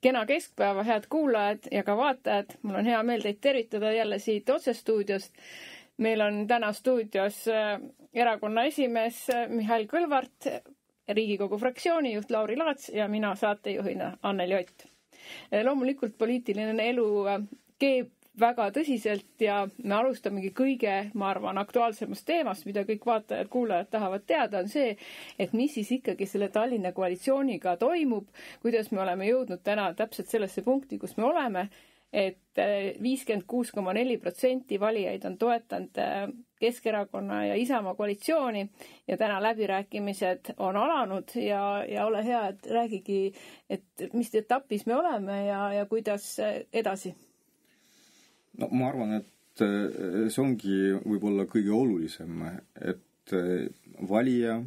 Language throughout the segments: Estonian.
Kena keskpäeva, head kuulajad ja ka vaatajad. Mul on hea meel teid tervitada jälle siit otsestuudiost. Meil on täna stuudios erakonna esimees Mihhail Kõlvart, Riigikogu fraktsiooni juht Lauri Laats ja mina saatejuhina Anneli Ott. Loomulikult poliitiline elu keeb väga tõsiselt ja me alustamegi kõige, ma arvan, aktuaalsemast teemast, mida kõik vaatajad, kuulajad tahavad teada, on see, et mis siis ikkagi selle Tallinna koalitsiooniga toimub, kuidas me oleme jõudnud täna täpselt sellesse punkti, kus me oleme, et 56,4% valijaid on toetanud Keskerakonna ja Isamaa koalitsiooni ja täna läbirääkimised on alanud ja ole hea, et räägigi, et mis etapis me oleme ja kuidas edasi. No, ma arvan, et see ongi võib-olla kõige olulisem, et valija,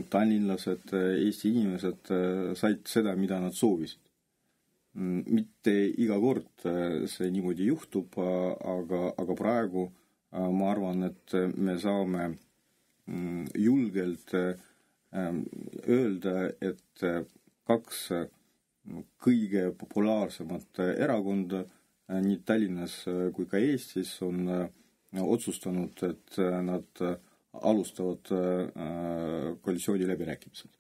tallinlased, Eesti inimesed said seda, mida nad soovisid. Mitte iga kord see niimoodi juhtub, aga praegu ma arvan, et me saame julgelt öelda, et kaks kõige populaarsemat erakonda nii Tallinnas kui ka Eestis on otsustanud, et nad alustavad koalitsiooni läbirääkimised.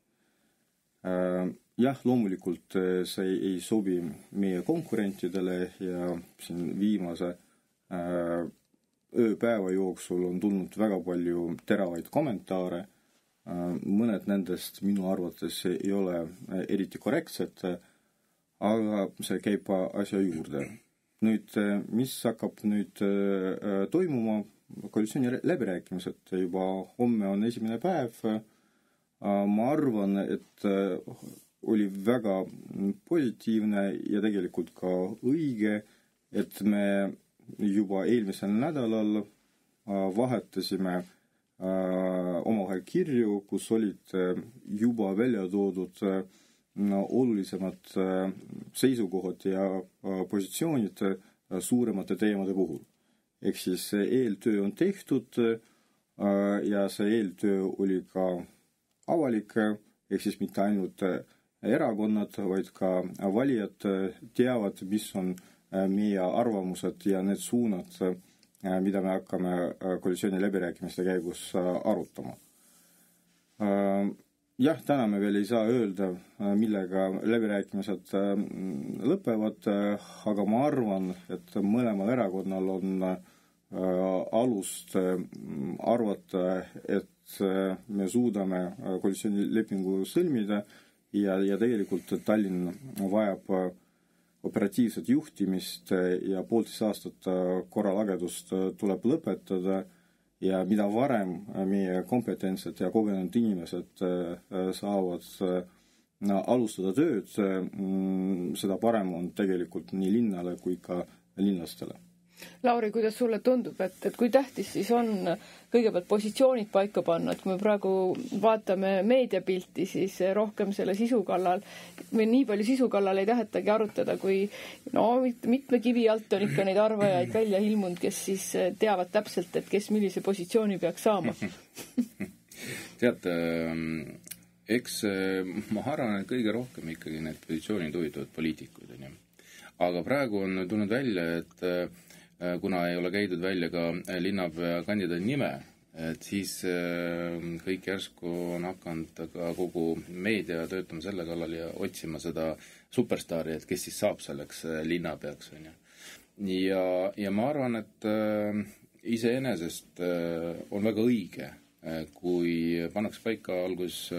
Jah, loomulikult see ei sobi meie konkurentidele ja siin viimase ööpäeva jooksul on tulnud väga palju teravaid kommentaare. Mõned nendest minu arvates ei ole eriti korrektsed, aga see käib asja juurde. Nüüd, mis hakkab nüüd toimuma? Koalitsiooni läbirääkimised juba homme on esimene päev. Ma arvan, et oli väga positiivne ja tegelikult ka õige, et me juba eelmisel nädalal vahetasime omavahel kirju, kus olid juba välja toodud olulisemad seisukohad ja positsioonid suuremate teemade puhul. Ehk siis eeltöö on tehtud ja see eeltöö oli ka avalik, ehk siis mitte ainult erakonnad, vaid ka valijad teavad, mis on meie arvamused ja need suunad, mida me hakkame koalitsiooni läbirääkimiste käigus arutama. Jah, täna me veel ei saa öelda, millega läbirääkimised lõpevad, aga ma arvan, et mõlemal erakonnal on alust arvata, et me suudame koalitsioonilepingu sõlmida ja tegelikult Tallinn vajab operatiivset juhtimist ja 1,5 aastat korralagedust tuleb lõpetada. Ja mida varem meie kompetentsed ja kogenud inimesed saavad alustada tööd, seda parem on tegelikult nii linnale kui ka linnlastele. Lauri, kuidas sulle tundub, et kui tähtis siis on kõigepealt positsioonid paika panna, et kui me praegu vaatame meediapilti, siis rohkem selle sisu kallal, või nii palju sisu kallal ei tahetagi arutada, kui mitme kivi alt on ikka neid arvajaid välja ilmunud, kes siis teavad täpselt, et kes millise positsiooni peaks saama. Teate, eks ma arvan, et kõige rohkem ikkagi need positsioonid huvitavad poliitikuid. Aga praegu on tulnud välja, et kuna ei ole käidud välja ka linnapea kandidaadi nime, et siis kõik järsku on hakanud ka kogu meedia töötama selle kallal ja otsima seda superstaari, et kes siis saab selleks linnapeaks. Ja ma arvan, et iseenesest on väga õige, kui pannakse paika alguses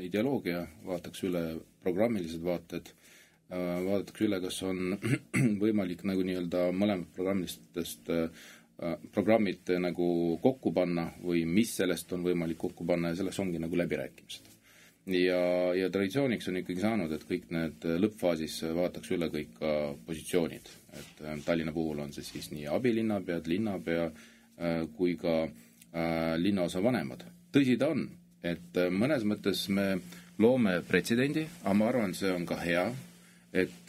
ideoloogia, vaataks üle programmilised vaated, vaadatakse üle, kas on võimalik nagu nii-öelda mõlemad programmid nagu kokku panna või mis sellest on võimalik kokku panna ja selleks ongi nagu läbirääkimised. Ja traditsiooniks on ikkagi saanud, et kõik need lõppfaasis vaadatakse üle kõik ka positsioonid. Et Tallinna puhul on see siis nii abilinnapead, linnapea kui ka linnaosa vanemad. Tõsi ta on, et mõnes mõttes me loome pretsedendi, aga ma arvan, see on ka hea, et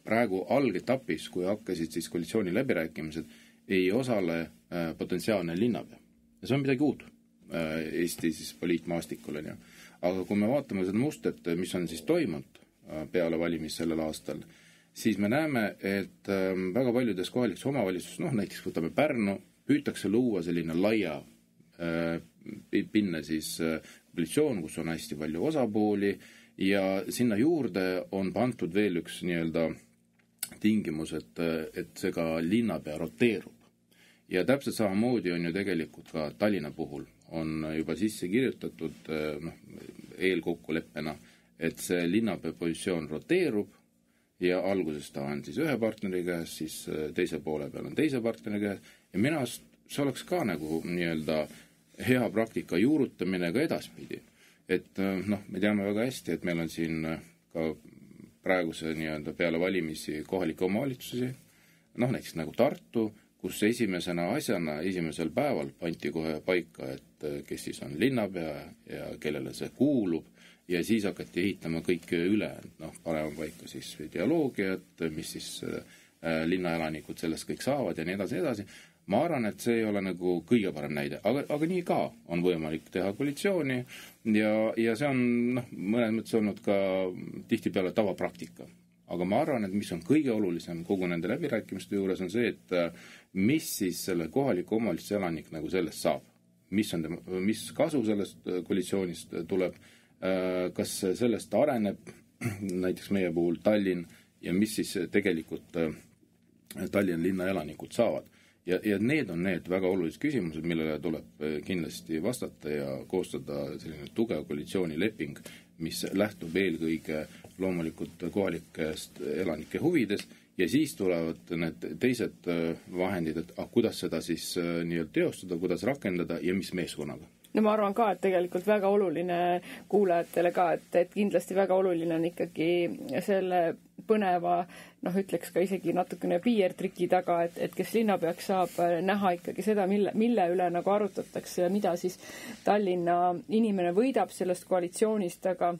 praegu algetapis, kui hakkasid siis koalitsiooni läbirääkimised, ei osale potentsiaalne linnapea. Ja see on midagi uut Eesti siis poliitmaastikul. Aga kui me vaatame seda mustrit, mis on siis toimunud, peale valimist sellel aastal, siis me näeme, et väga paljudes kohalikes omavalitsustes, näiteks võtame Pärnu, püütakse luua selline laia pinne siis koalitsioon, kus on hästi palju osapooli ja sinna juurde on pandud veel üks nii-öelda tingimus, et see ka linnapea roteerub. Ja täpselt samamoodi on ju tegelikult ka Tallinna puhul on juba sisse kirjutatud eelkokkuleppena, et see linnapea positsioon roteerub ja alguses ta on siis ühe partneri käes, siis teise poole peal on teise partneri käes ja minu arust see oleks ka nagu nii-öelda hea praktika juurutamine ka edaspidi. Et me teame väga hästi, et meil on siin ka praeguse nii-öelda peale valimisi kohalikke omavalitsusi, näiteks nagu Tartu, kus esimesena asjana, esimesel päeval pandi kohe paika, et kes siis on linnapea ja kellele see kuulub ja siis hakati ehitama kõik üle, panema paika siis ideoloogiat, mis siis linnaelanikud sellest kõik saavad ja nii edasi. Ma arvan, et see ei ole nagu kõige parem näide, aga nii ka on võimalik teha koalitsiooni ja see on mõnes mõttes olnud ka tihtipeale tavapraktika. Aga ma arvan, et mis on kõige olulisem kogu nende läbirääkimiste juures on see, et mis siis selle kohaliku omavalitsuse elanik nagu sellest saab. Mis kasu sellest koalitsioonist tuleb, kas sellest areneb näiteks meie puhul Tallinn ja mis siis tegelikult Tallinna linna elanikud saavad. Ja need on need väga olulised küsimused, millele tuleb kindlasti vastata ja koostada selline tugev koalitsioonileping, mis lähtub eelkõige loomulikult kohalikest elanike huvides ja siis tulevad need teised vahendid, et kuidas seda siis nii-öelda teostada, kuidas rakendada ja mis meeskonnaga. No ma arvan ka, et tegelikult väga oluline kuulajatele ka, et kindlasti väga oluline on ikkagi selle põneva, ütleks ka isegi natukene PR-triki taga, et kes linnapeaks saab näha ikkagi seda, mille üle nagu arutatakse ja mida siis Tallinna inimene võidab sellest koalitsioonist, aga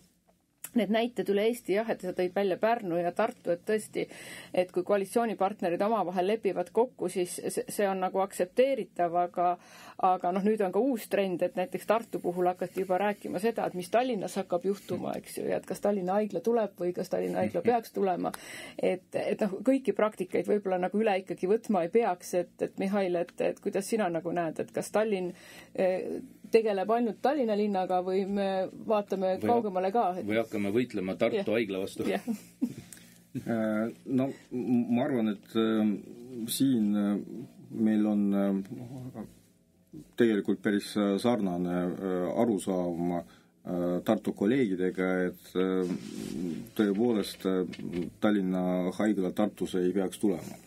need näited üle Eesti, et sa tõid välja Pärnu ja Tartu, et tõesti, et kui koalitsioonipartnerid omavahel lepivad kokku, siis see on nagu aktsepteeritav, aga nüüd on ka uus trend, et näiteks Tartu puhul hakati juba rääkima seda, et mis Tallinnas hakkab juhtuma, eks ju, ja et kas Tallinna haigla tuleb või kas Tallinna haigla peaks tulema. Et kõiki praktikaid võib-olla nagu üle ikkagi võtma ei peaks, et Mihhail, et kuidas sina nagu näed, et kas Tallinn tegeleb ainult Tallinna linnaga või me vaatame kaugemale ka? Või hakkame võitlema Tartu haigla vastu? Ma arvan, et siin meil on tegelikult päris sarnane arusaam Tartu kolleegidega, et tõepoolest Tallinna haigla Tartus ei peaks tulema.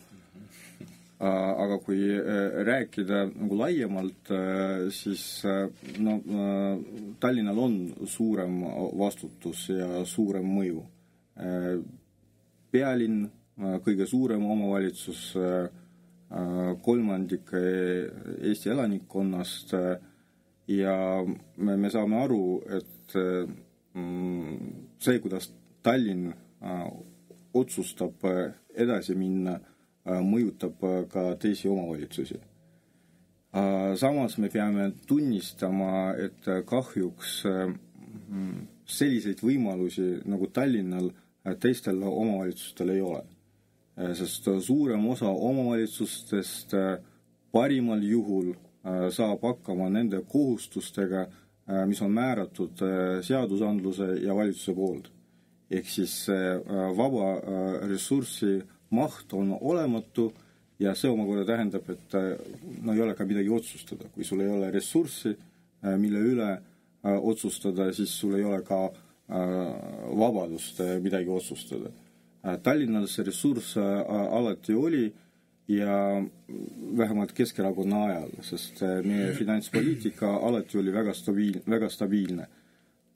Aga kui rääkida nagu laiemalt, siis Tallinnal on suurem vastutus ja suurem mõju. Pealinn, kõige suurem omavalitsus, kolmandik Eesti elanikkonnast ja me saame aru, et see, kuidas Tallinn otsustab edasi minna, mõjutab ka teisi omavalitsusi. Samas me peame tunnistama, et kahjuks selliseid võimalusi nagu Tallinnal teistel omavalitsustel ei ole. Sest suurem osa omavalitsustest parimal juhul saab hakkama nende kohustustega, mis on määratud seadusandluse ja valitsuse poolt. Ehk siis vaba ressurssi maht on olematu ja see omakorda tähendab, et ei ole ka midagi otsustada. Kui sul ei ole ressurssi, mille üle otsustada, siis sul ei ole ka vabadust midagi otsustada. Tallinnal see ressurss alati oli ja vähemalt Keskerakonna ajal, sest meie finantspoliitika alati oli väga stabiilne.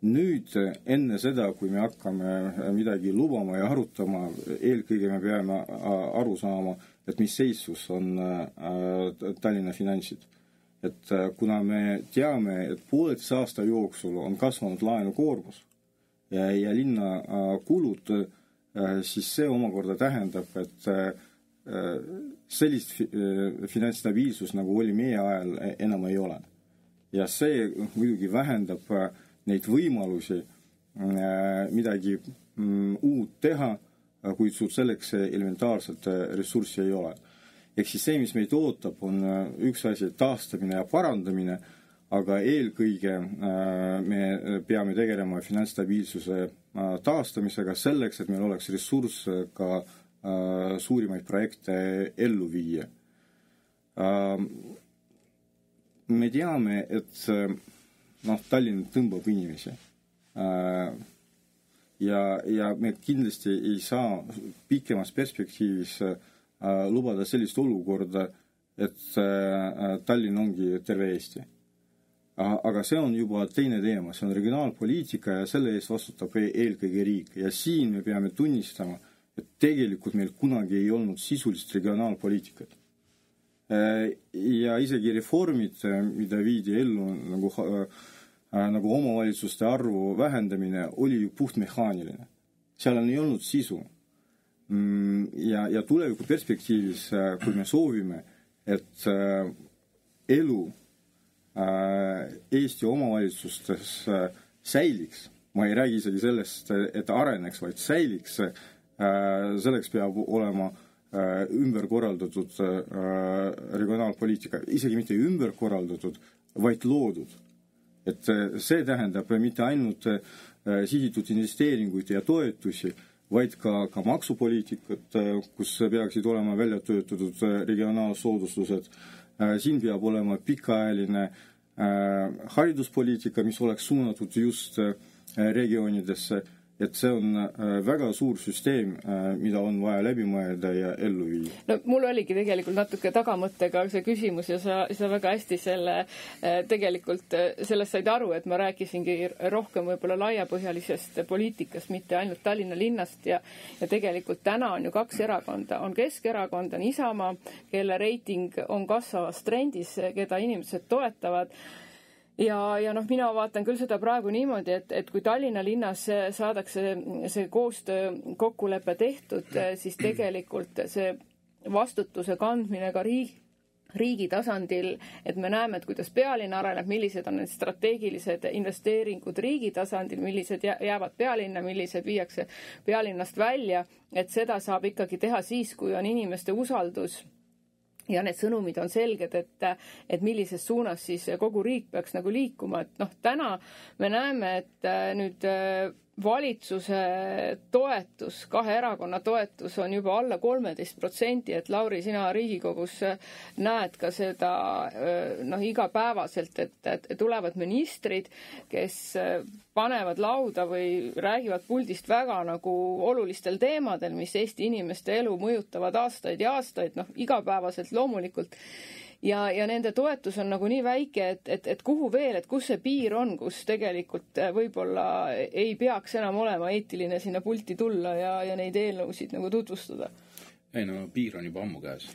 Nüüd enne seda, kui me hakkame midagi lubama ja arutama, eelkõige me peame aru saama, et mis seisus on Tallinna finantsid. Et kuna me teame, et pooleteise aasta jooksul on kasvanud laenukoormus ja linna kulud, siis see omakorda tähendab, et sellist finantsstabiilsus, nagu oli meie ajal, enam ei ole. Ja see muidugi vähendab neid võimalusi, midagi uut teha, kuid sul selleks elementaarselt ressurssi ei ole. Ehk siis see, mis meid ootab, on üks asi taastamine ja parandamine, aga eelkõige me peame tegelema finantsstabiilsuse taastamisega selleks, et meil oleks ressurss ka suurimaid projekte ellu viia. Me teame, et Tallinn tõmbab inimesi. Ja me kindlasti ei saa pikemas perspektiivis lubada sellist olukorda, et Tallinn ongi terve Eesti. Aga see on juba teine teema, see on regionaalpoliitika ja selle eest vastutab eelkõige riik. Ja siin me peame tunnistama, et tegelikult meil kunagi ei olnud sisulist regionaalpoliitikat. Ja isegi reformid, mida viidi ellu nagu omavalitsuste arvu vähendamine, oli ju puhtmehaaniline. Seal ei olnud sisu. Ja tuleviku perspektiivis, kui me soovime, et elu Eesti omavalitsustes säiliks, ma ei räägi isegi sellest, et areneks, vaid säiliks, selleks peab olema ümber korraldatud regionaalpoliitika, isegi mitte ümber korraldatud, vaid loodud. Et see tähendab mitte ainult sihitud investeeringuid ja toetusi, vaid ka maksupoliitikat, kus peaksid olema välja töötatud regionaalsoodustused. Siin peab olema pikaajaline hariduspoliitika, mis oleks suunatud just regioonidesse, et see on väga suur süsteem, mida on vaja läbi mõelda ja ellu viia. No mul oligi tegelikult natuke tagamõttega see küsimus ja sa väga hästi tegelikult sellest said aru, et ma rääkisingi rohkem võib-olla laiapõhjalisest poliitikast, mitte ainult Tallinna linnast ja tegelikult täna on ju 2 erakonda. On Keskerakond, on Isamaa, kelle reiting on kasvavas trendis, keda inimesed toetavad. Ja mina vaatan küll seda praegu niimoodi, et kui Tallinna linnas saadakse see koostöö kokkulepe tehtud, siis tegelikult see vastutuse kandmine ka riigi tasandil, et me näeme, et kuidas pealinn areneb, millised on need strateegilised investeeringud riigi tasandil, millised jäävad pealinna, millised viiakse pealinnast välja, et seda saab ikkagi teha siis, kui on inimeste usaldus ja need sõnumid on selged, et millises suunas siis kogu riik peaks nagu liikuma. Et täna me näeme, et nüüd valitsuse toetus, 2 erakonna toetus on juba alla 13%, et Lauri, sina Riigikogus näed ka seda igapäevaselt, et tulevad ministrid, kes panevad lauda või räägivad puldist väga nagu olulistel teemadel, mis Eesti inimeste elu mõjutavad aastaid ja aastaid, igapäevaselt loomulikult. Ja nende toetus on nagu nii väike, et kuhu veel, et kus see piir on, kus tegelikult võib-olla ei peaks enam olema eetiline sinna pulti tulla ja neid eelnõusid nagu tutvustada? Ei, piir on juba ammu käes.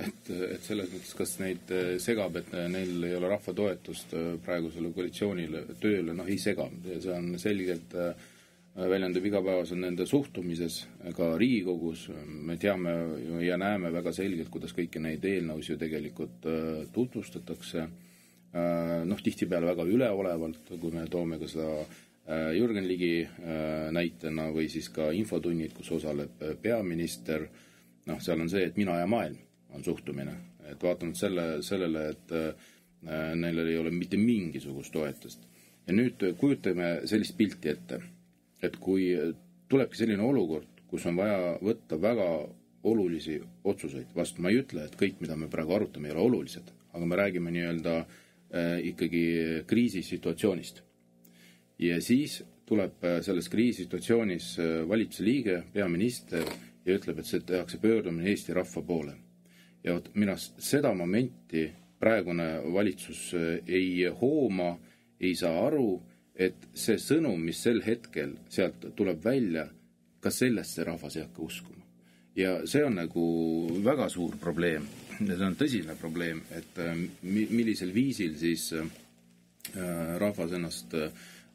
Et selles mõttes, kas neid segab, et neil ei ole rahva toetust praegusele koalitsioonile tööle, ei sega. See on selgelt väljendub igapäevaselt nende suhtumises ka Riigikogus. Me teame ja näeme väga selgelt, kuidas kõiki neid eelnõusi ju tegelikult tutvustatakse. Tihtipeale väga üleolevalt, kui me toome ka seda Jürgen Ligi näitena või siis ka infotunnid, kus osaleb peaminister. Seal on see, et mina ja maailm on suhtumine. Et vaatanud sellele, et neil ei ole mitte mingisugust toetust. Ja nüüd kujutame sellist pilti ette, et kui tulebki selline olukord, kus on vaja võtta väga olulisi otsuseid vastu, ma ei ütle, et kõik, mida me praegu arutame, ei ole olulised, aga me räägime nii-öelda ikkagi kriisisituatsioonist. Ja siis tuleb selles kriisisituatsioonis valitsuse liige, peaminister ja ütleb, et see tehakse pöördumine Eesti rahva poole. Ja mina seda momenti praegune valitsus ei hooma, ei saa aru, et see sõnum, mis sel hetkel sealt tuleb välja, ka sellest see rahvas ei hakka uskuma. Ja see on nagu väga suur probleem. See on tõsine probleem, et millisel viisil siis rahvas ennast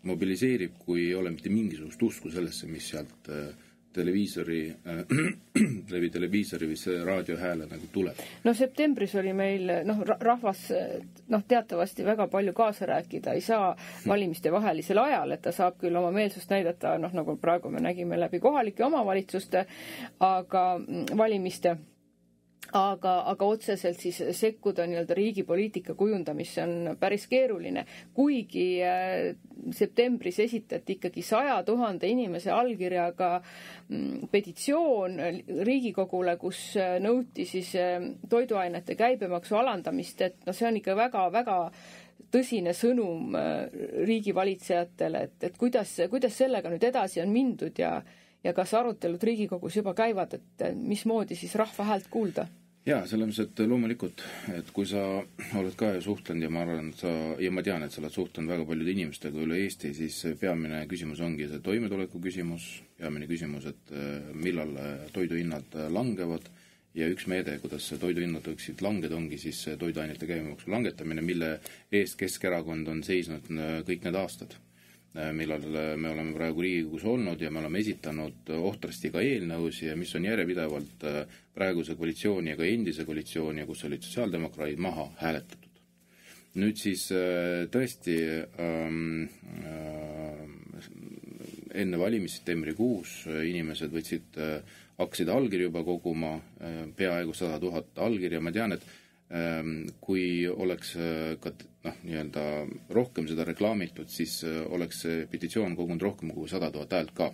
mobiliseerib, kui ei ole mitte mingisugust usku sellesse, mis sealt televiisori või see raadiohääle nagu tuleb? No septembris oli meil rahvas teatavasti väga palju kaasa rääkida, ei saa valimiste vahelisel ajal, et ta saab küll oma meelsust näidata, nagu praegu me nägime läbi kohalike omavalitsuste, aga valimiste, aga otseselt siis sekkuda nii-öelda riigi poliitika kujundamisse on päris keeruline. Kuigi septembris esitati ikkagi 100 000 inimese allkirjaga petitsioon Riigikogule, kus nõuti siis toiduainete käibemaksu alandamist, et see on ikka väga-väga tõsine sõnum riigivalitsejatele, et kuidas sellega nüüd edasi on mindud ja kas arutelud Riigikogus juba käivad, et mismoodi siis rahva häält kuulda? Jaa, selles mõttes, et loomulikult, et kui sa oled ka suhtlenud ja ma arvan, ja ma tean, et sa oled suhtlenud väga paljude inimestega üle Eesti, siis peamine küsimus ongi see toimetuleku küsimus, peamine küsimus, et millal toiduhinnad langevad ja üks meede, kuidas toiduhinnad võiksid langeda, ongi siis toiduainete käibemaksu langetamine, mille eest Keskerakond on seisnud kõik need aastad, millal me oleme praegu Riigikogus olnud ja me oleme esitanud ohtrasti ka eelnõus ja mis on järjepidevalt praeguse koalitsiooni ja ka endise koalitsiooni, kus olid sotsiaaldemokraadid, maha hääletatud. Nüüd siis tõesti enne valimist septembrikuus inimesed hakkasid allkirju juba koguma, peaaegu 100 000 allkirja. Ma tean, et kui oleks ka nii-öelda rohkem seda reklaamitud, siis oleks petitsioon kogunud rohkem kui 100 000 häält ka.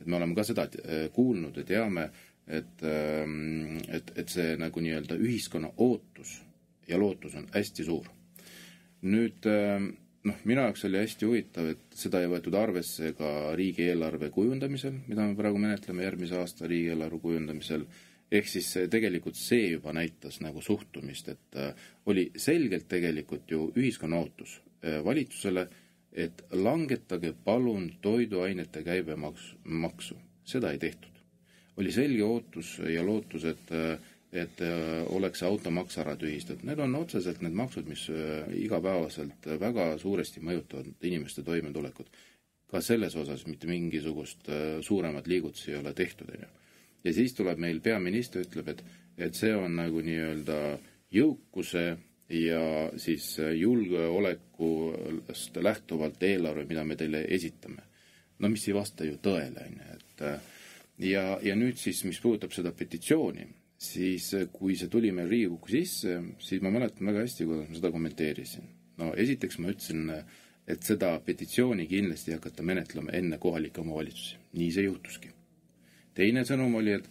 Et me oleme ka seda kuulnud ja teame, et see nagu nii-öelda ühiskonna ootus ja lootus on hästi suur. Nüüd minu jaoks oli hästi huvitav, et seda ei võetud arvesse ka riigieelarve kujundamisel, mida me praegu menetleme järgmise aasta riigieelarve kujundamisel. Ehk siis tegelikult see juba näitas nagu suhtumist, et oli selgelt tegelikult ju ühiskonna ootus valitsusele, et langetage palun toiduainete käibemaksu. Seda ei tehtud. Oli selge ootus ja lootus, et oleks automaks ära tühistatud. Need on otseselt need maksud, mis igapäevaselt väga suuresti mõjutavad inimeste toimetulekut. Ka selles osas mitte mingisugust suuremat liigutusi ei ole tehtud. Ja siis tuleb meil peaminister ütleb, et see on nagu nii-öelda jõukuse ja siis julgeolekust lähtuvalt eelarve, mida me teile esitame. No mis ei vasta ju tõele. Ja nüüd siis, mis puudutab seda petitsiooni, siis kui see tuli meil Riigikokku sisse, siis ma mäletan väga hästi, kuidas ma seda kommenteerisin. No esiteks ma ütlesin, et seda petitsiooni kindlasti hakata menetlema enne kohalike omavalitsusi. Nii see juhtuski. Teine sõnum oli, et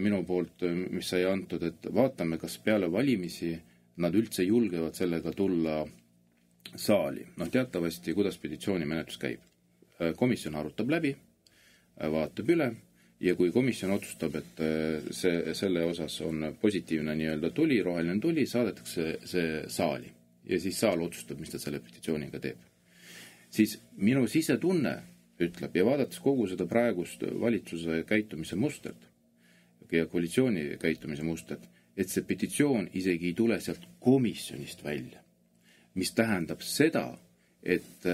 minu poolt, mis sai antud, et vaatame, kas peale valimisi nad üldse julgevad sellega tulla saali. Teatavasti, kuidas petitsiooni menetlus käib. Komisjon arutab läbi, vaatab üle ja kui komisjon otsustab, et selle osas on positiivne nii-öelda tuli, roheline tuli, saadetakse see saali ja siis saal otsustab, mis ta selle petitsiooniga teeb. Siis minu sisetunne ütleb ja vaadates kogu seda praegust valitsuse käitumise mustert ja koalitsiooni käitumise mustert, et see petitsioon isegi ei tule sealt komisjonist välja, mis tähendab seda, et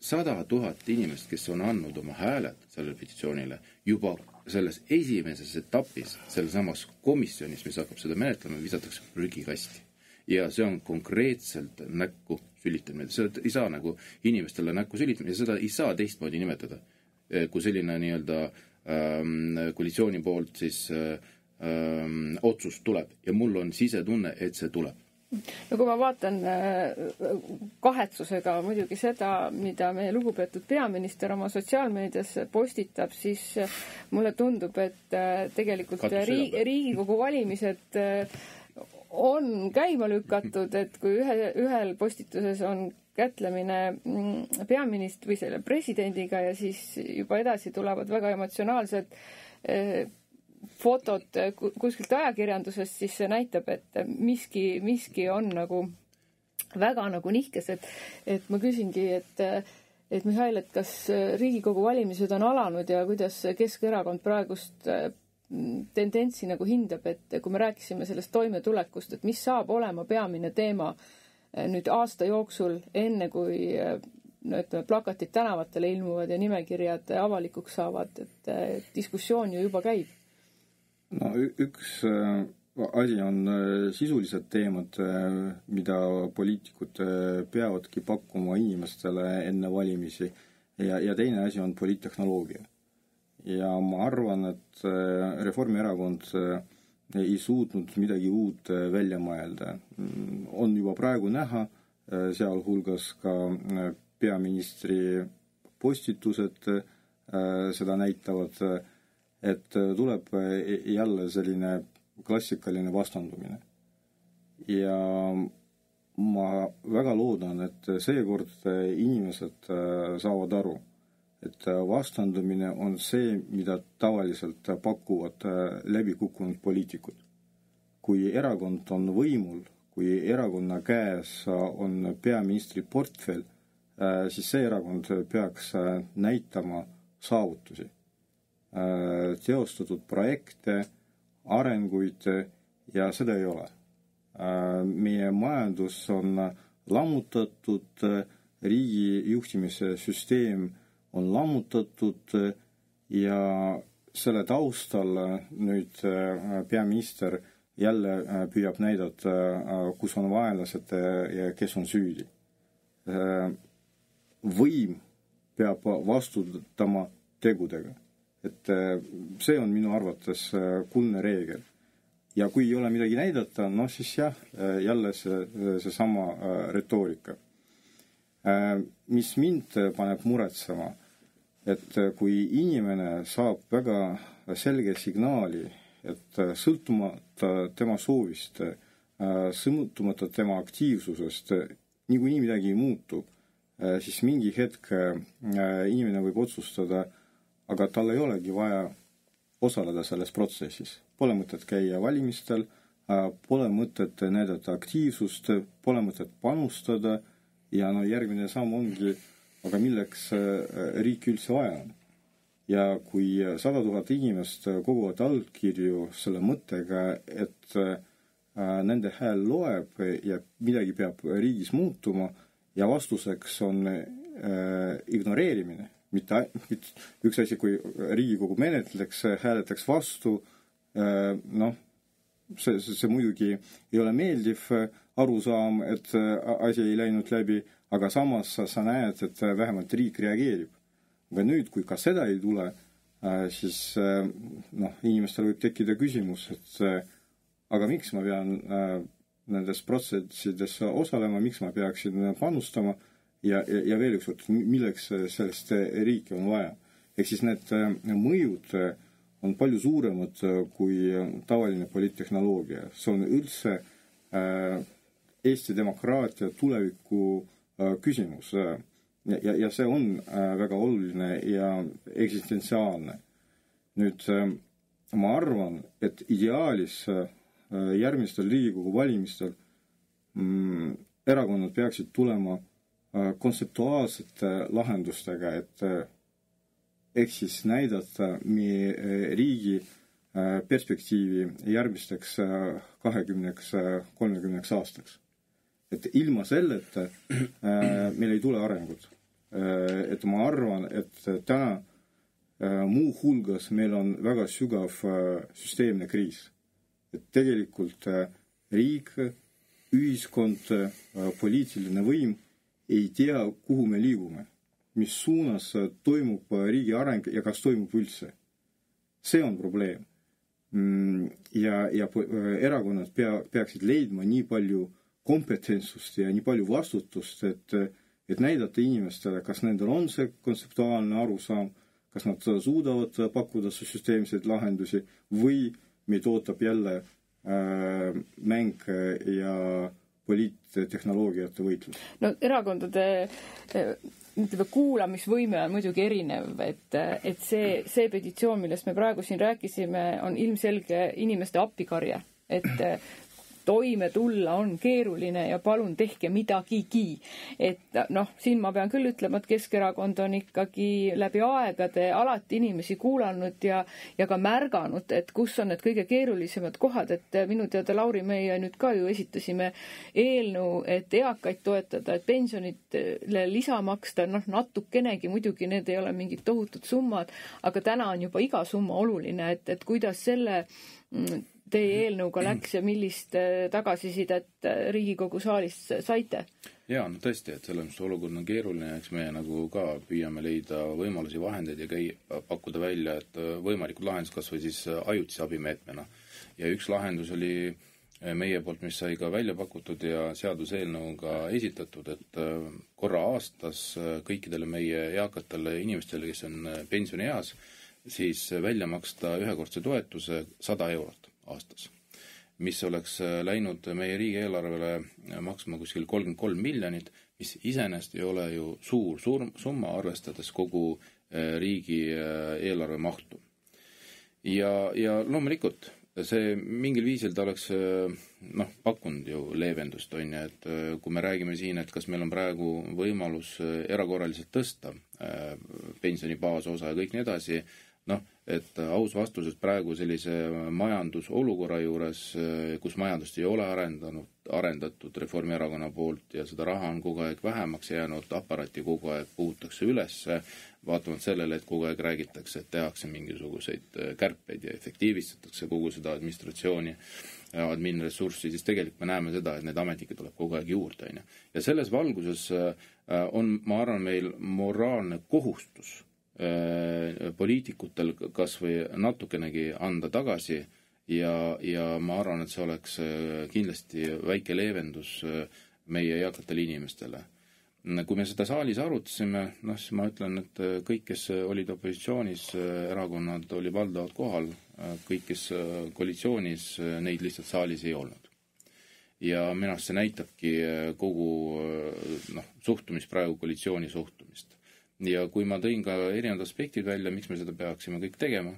100 000 inimest, kes on andnud oma hääled sellele petitsioonile, juba selles esimeses etapis, selles samas komisjonis, mis hakkab seda menetlema, visatakse prügikasti. Ja see on konkreetselt näkku sülitamine. Seda ei saa nagu inimestele näkku sülitamine ja seda ei saa teistmoodi nimetada, kui selline nii-öelda koalitsiooni poolt siis otsus tuleb ja mul on sisetunne, et see tuleb. No kui ma vaatan kahetsusega muidugi seda, mida meie lugupeetud peaminister oma sotsiaalmeedias postitab, siis mulle tundub, et tegelikult Riigikogu valimised on käima lükatud, et kui ühel postituses on kätlemine peaministri või selle presidendiga ja siis juba edasi tulevad väga emotsionaalsed fotod kuskilt ajakirjandusest, siis see näitab, et miski on nagu väga nagu nihkes, et ma küsingi, et Mihhail, et kas Riigikogu valimised on alanud ja kuidas Keskerakond praegust tendentsi nagu hindab, et kui me rääkisime sellest toimetulekust, et mis saab olema peamine teema nüüd aasta jooksul, enne kui plakatid tänavatele ilmuvad ja nimekirjad avalikuks saavad, et diskussioon ju juba käib. No üks asi on sisulised teemad, mida poliitikud peavadki pakkuma inimestele enne valimisi ja teine asi on poliittehnoloogia. Ja ma arvan, et Reformierakond ei suutnud midagi uut välja mõelda. On juba praegu näha, sealhulgas ka peaministri postitused seda näitavad, et tuleb jälle selline klassikaline vastandumine. Ja ma väga loodan, et seekord inimesed saavad aru, et vastandumine on see, mida tavaliselt pakuvad läbikukkunud poliitikud. Kui erakond on võimul, kui erakonna käes on peaministri portfell, siis see erakond peaks näitama saavutusi, teostatud projekte, arenguid ja seda ei ole. Meie majandus on lammutatud, riigi juhtimise süsteem on lammutatud ja selle taustal nüüd peaminister jälle püüab näidata, kus on vaenlased ja kes on süüdi. Võim peab vastutama tegudega. Et see on minu arvates kuldne reegel. Ja kui ei ole midagi näidata, no siis jah, jälle see sama retoorika. Mis mind paneb muretsema, et kui inimene saab väga selge signaali, et sõltumata tema soovist, sõltumata tema aktiivsusest, niikuinii midagi ei muutu, siis mingi hetk inimene võib otsustada, aga tal ei olegi vaja osaleda selles protsessis. Pole mõtet käia valimistel, pole mõtet näidata aktiivsust, pole mõtet panustada ja järgmine samm ongi, aga milleks riik üldse vaja on. Ja kui 100 000 inimest koguvad allkirju selle mõttega, et nende hääl loeb ja midagi peab riigis muutuma ja vastuseks on ignoreerimine, mitte üks asi, kui Riigikogu menetleks, hääletaks vastu, see muidugi ei ole meeldiv arusaam, et asi ei läinud läbi, aga samas sa näed, et vähemalt riik reageerib. Aga nüüd, kui ka seda ei tule, siis inimestel võib tekkida küsimus, et aga miks ma pean nendes protsessides osalema, miks ma peaksin panustama ja veel üks, milleks sellest riiki on vaja. Ehk siis need mõjud on palju suuremad kui tavaline poliittehnoloogia. See on üldse Eesti demokraatia tuleviku küsimus ja see on väga oluline ja eksistentsiaalne. Nüüd ma arvan, et ideaalis järgmistel Riigikogu valimistel erakonnad peaksid tulema kontseptuaalsete lahendustega, et ehk siis näidata meie riigi perspektiivi järgmisteks 20-30 aastaks. Et ilma selleta meil ei tule arengut. Et ma arvan, et täna muu hulgas meil on väga sügav süsteemne kriis. Et tegelikult riik, ühiskond, poliitiline võim ei tea, kuhu me liigume, mis suunas toimub riigi areng ja kas toimub üldse. See on probleem. Ja erakonnad peaksid leidma nii palju kompetentsust ja nii palju vastutust, et näidata inimestele, kas nendel on see kontseptuaalne arusaam, kas nad suudavad pakkuda süsteemseid lahendusi või meid ootab jälle mäng ja poliittehnoloogiate võitlus. No erakondade kuulamisvõime on muidugi erinev, et see petitsioon, millest me praegu siin rääkisime, on ilmselge inimeste appikarje, et toime tulla on keeruline ja palun tehke midagigi. Et siin ma pean küll ütlema, et Keskerakond on ikkagi läbi aegade alati inimesi kuulanud ja ka märganud, et kus on need kõige keerulisemad kohad, et minu teada Lauri, meie nüüd ka ju esitasime eelnõu, et eakaid toetada, et pensionitele lisa maksta, natukenegi, muidugi need ei ole mingid tohutud summad, aga täna on juba iga summa oluline, et kuidas selle teie eelnõuga läks ja millist tagasisidet Riigikogu saalist saite? Jaa, tõesti, et selles olukord on keeruline, eks me nagu ka püüame leida võimalusi, vahendeid ja pakkuda välja, et võimalikud lahendus kas või siis ajutise abimeetmena. Ja üks lahendus oli meie poolt, mis sai ka välja pakutud ja seaduseelnõuga esitatud, et korra aastas kõikidele meie eakatele inimestele, kes on pensionieas, siis välja maksta ühekordse toetuse 100 eurot aastas, mis oleks läinud meie riigieelarvele maksma kuskil 33 miljonit, mis iseenesest ei ole ju suur summa, arvestades kogu riigi eelarve mahtu. Ja loomulikult see mingil viisil ta oleks pakkunud ju leevendust, et kui me räägime siin, et kas meil on praegu võimalus erakorraliselt tõsta pensioni baasosa ja kõik nii edasi, et aus vastus, et praegu sellise majandusolukorra juures, kus majandust ei ole arendatud Reformierakonna poolt ja seda raha on kogu aeg vähemaks jäänud, aparaati kogu aeg puhutakse üles, vaatamalt sellele, et kogu aeg räägitakse, et tehakse mingisuguseid kärpeid ja efektiivistatakse kogu seda administratsiooni, adminressurssi, siis tegelikult me näeme seda, et need ametnikud tuleb kogu aeg juurde. Ja selles valguses on, ma arvan, meil moraalne kohustus poliitikutel kas või natukenegi anda tagasi ja ma arvan, et see oleks kindlasti väike leevendus meie eakatele inimestele. Kui me seda saalis arutasime, siis ma ütlen, et kõik, kes olid opositsioonis, erakonnad oli valdavalt kohal, kõik, kes koalitsioonis, neid lihtsalt saalis ei olnud. Ja minu arust see näitabki kogu suhtumist praegu koalitsiooni suhtumist. Ja kui ma tõin ka erinevad aspektid välja, miks me seda peaksime kõik tegema,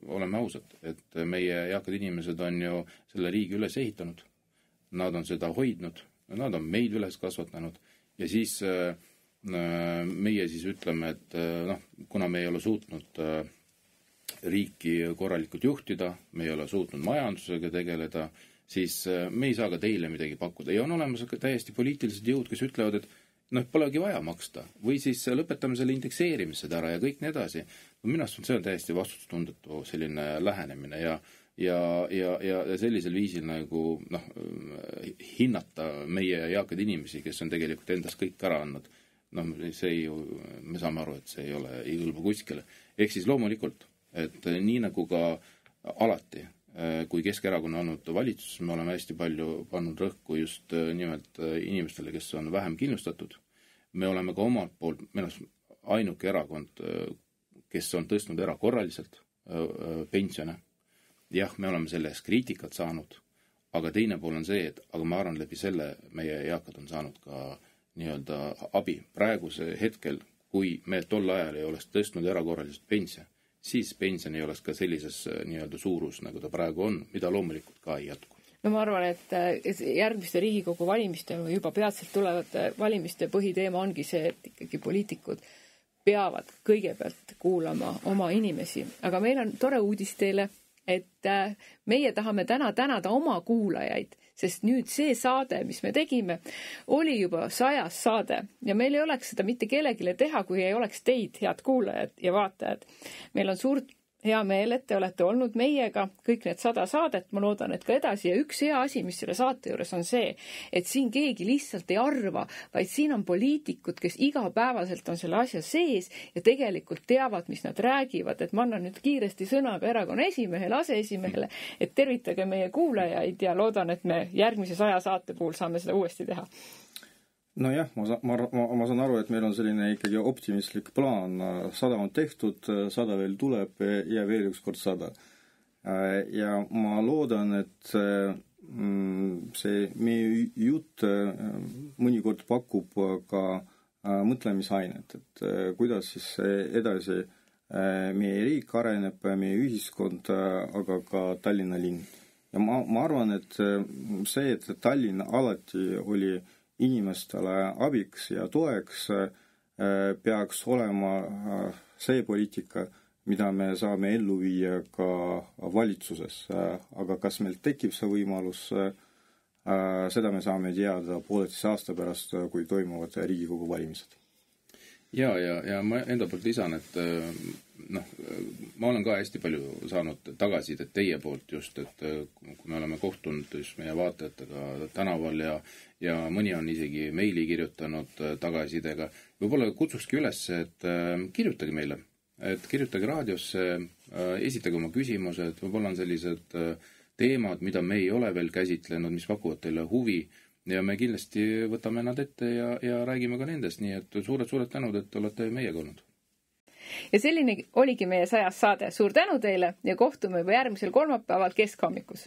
oleme ausad, et meie eakad inimesed on ju selle riigi üles ehitanud, nad on seda hoidnud, nad on meid üles kasvatanud ja siis meie siis ütleme, et kuna me ei ole suutnud riiki korralikult juhtida, me ei ole suutnud majandusega tegeleda, siis me ei saa ka teile midagi pakkuda. Ja on olemas täiesti poliitilised jõud, kes ütlevad, et polegi vaja maksta või siis lõpetame selle indekseerimised ära ja kõik nii edasi. Minu arust see on täiesti vastutustundetu selline lähenemine ja sellisel viisil nagu hinnata meie eakad inimesi, kes on tegelikult endast kõik ära andnud. See ei ju, me saame aru, et see ei ole, ei kõlba kuskile. Ehk siis loomulikult, et nii nagu ka alati, kui Keskerakonna olnud valitsus, me oleme hästi palju pannud rõhku just nimelt inimestele, kes on vähem kindlustatud. Me oleme ka omalt poolt, meil on ainuke erakond, kes on tõstnud erakorraliselt pensione. Jah, me oleme selle eest kriitikat saanud, aga teine pool on see, et aga ma arvan, läbi selle meie eakad on saanud ka nii-öelda abi. Praeguse hetkel, kui me tol ajal ei oleks tõstnud erakorraliselt pensione, siis pension ei oleks ka sellises nii-öelda suurus, nagu ta praegu on, mida loomulikult ka ei jätku. Ma arvan, et järgmiste Riigikogu valimiste või juba peatselt tulevate valimiste põhiteema ongi see, et ikkagi poliitikud peavad kõigepealt kuulama oma inimesi. Aga meil on tore uudis teile, et meie tahame täna tänada oma kuulajaid, sest nüüd see saade, mis me tegime, oli juba 100. saade ja meil ei oleks seda mitte kellegile teha, kui ei oleks teid, head kuulajad ja vaatajad. Meil on suurt hea meel, et te olete olnud meiega kõik need 100 saadet, ma loodan, et ka edasi. Ja üks hea asi, mis selle saate juures on see, et siin keegi lihtsalt ei arva, vaid siin on poliitikud, kes igapäevaselt on selle asja sees ja tegelikult teavad, mis nad räägivad. Et ma annan nüüd kiiresti sõna ka erakonna esimehele, aseesimehele, et tervitage meie kuulajaid ja loodan, et me järgmise 100 saate puhul saame seda uuesti teha. Nojah, ma saan aru, et meil on selline ikkagi optimistlik plaan. 100 on tehtud, 100 veel tuleb ja veel üks kord 100. Ja ma loodan, et see meie jutt mõnikord pakub ka mõtlemisainet, et kuidas siis edasi meie riik areneb, meie ühiskond, aga ka Tallinna linn. ja ma arvan, et see, et Tallinn alati oli inimestele abiks ja toeks, peaks olema see poliitika, mida me saame ellu viia ka valitsuses. Aga kas meil tekib see võimalus, seda me saame teada 1,5 aasta pärast, kui toimuvad Riigikogu valimised. Ja ma enda poolt lisan, et ma olen ka hästi palju saanud tagasisidet teie poolt just, et kui me oleme kohtunud just meie vaatajatega tänaval ja mõni on isegi meili kirjutanud tagasisidega, võib-olla kutsukski üles, et kirjutage meile, et kirjutage raadiosse, esitage oma küsimused, võib-olla on sellised teemad, mida me ei ole veel käsitlenud, mis pakuvad teile huvi, ja me kindlasti võtame nad ette ja räägime ka nendest, nii et suured tänud, et olete meiega olnud. Ja selline oligi meie 100. saade. Suur tänu teile ja kohtume juba järgmisel kolmapäeval keskhommikul.